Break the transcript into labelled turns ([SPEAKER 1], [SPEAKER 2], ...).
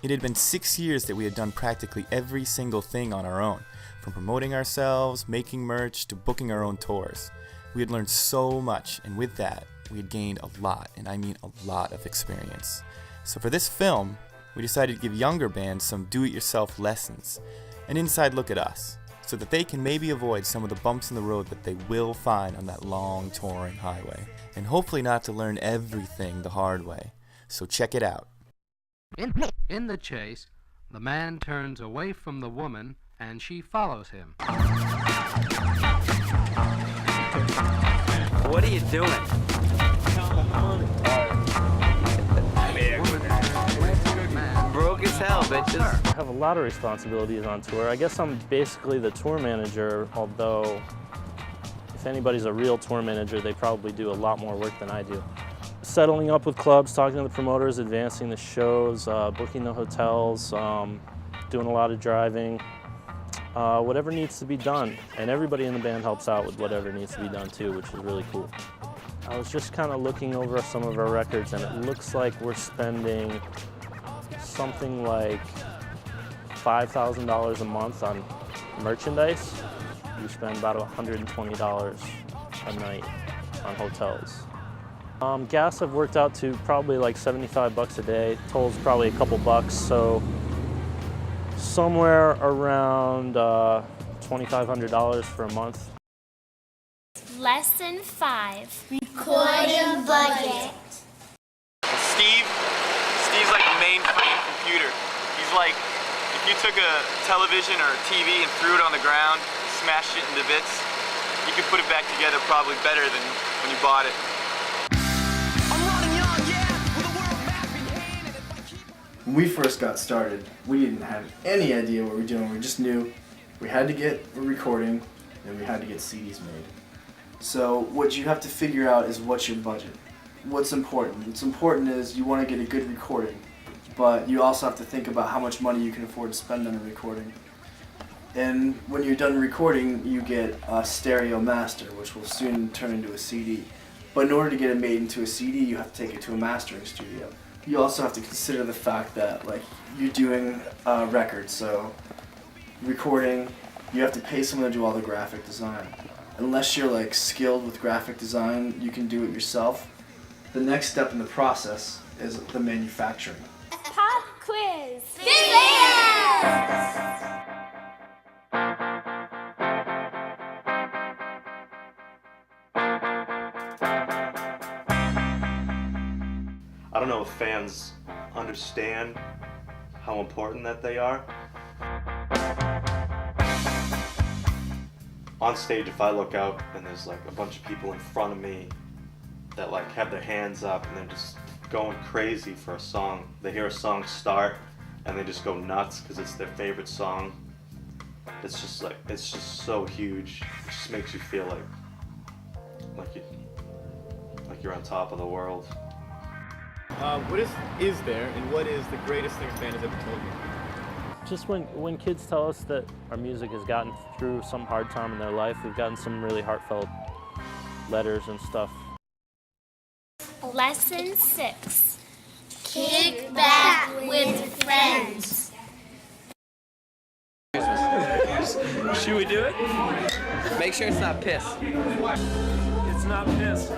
[SPEAKER 1] It had been 6 years that we had done practically every single thing on our own, from promoting ourselves, making merch, to booking our own tours. We had learned so much, and with that, we had gained a lot, and I mean a lot of experience. So for this film, we decided to give younger bands some do-it-yourself lessons, an inside look at us, so that they can maybe avoid some of the bumps in the road that they will find on that long touring highway, and hopefully not to learn everything the hard way. So check it out.
[SPEAKER 2] In the chase, the man turns away from the woman and she follows him.
[SPEAKER 3] What are you doing? Broke as hell, bitches.
[SPEAKER 4] I have a lot of responsibilities on tour. I guess I'm basically the tour manager, although if anybody's a real tour manager, they probably do a lot more work than I do. Settling up with clubs, talking to the promoters, advancing the shows, booking the hotels, doing a lot of driving, whatever needs to be done. And everybody in the band helps out with whatever needs to be done too, which is really cool. I was just kind of looking over some of our records, and it looks like we're spending something like $5,000 a month on merchandise. We spend about $120 a night on hotels. Gas I've worked out to probably like 75 bucks a day. Toll's probably a couple bucks, so somewhere around $2,500 for a month.
[SPEAKER 5] Lesson 5. Recording budget.
[SPEAKER 6] Steve's like the mainframe computer. He's like, if you took a television or a TV and threw it on the ground, smashed it into bits, you could put it back together probably better than when you bought it.
[SPEAKER 7] When we first got started, we didn't have any idea what we were doing. We just knew we had to get a recording and we had to get CDs made. So what you have to figure out is what's your budget. What's important? What's important is you want to get a good recording, but you also have to think about how much money you can afford to spend on a recording. And when you're done recording, you get a stereo master, which will soon turn into a CD. But in order to get it made into a CD, you have to take it to a mastering studio. You also have to consider the fact that you're doing a record, so recording, you have to pay someone to do all the graphic design. Unless you're skilled with graphic design, you can do it yourself. The next step in the process is the manufacturing.
[SPEAKER 5] Pop quiz.
[SPEAKER 8] I don't know if fans understand how important that they are. On stage, if I look out and there's a bunch of people in front of me that have their hands up and they're just going crazy for a song. They hear a song start and they just go nuts because it's their favorite song. It's just so huge. It just makes you feel like you're on top of the world.
[SPEAKER 6] What is there, and what is the greatest thing a fan has ever told you?
[SPEAKER 4] Just when kids tell us that our music has gotten through some hard time in their life, we've gotten some really heartfelt letters and stuff.
[SPEAKER 5] Lesson 6. Kick back with friends.
[SPEAKER 3] Should we do it? Make sure it's not piss.
[SPEAKER 4] It's not piss.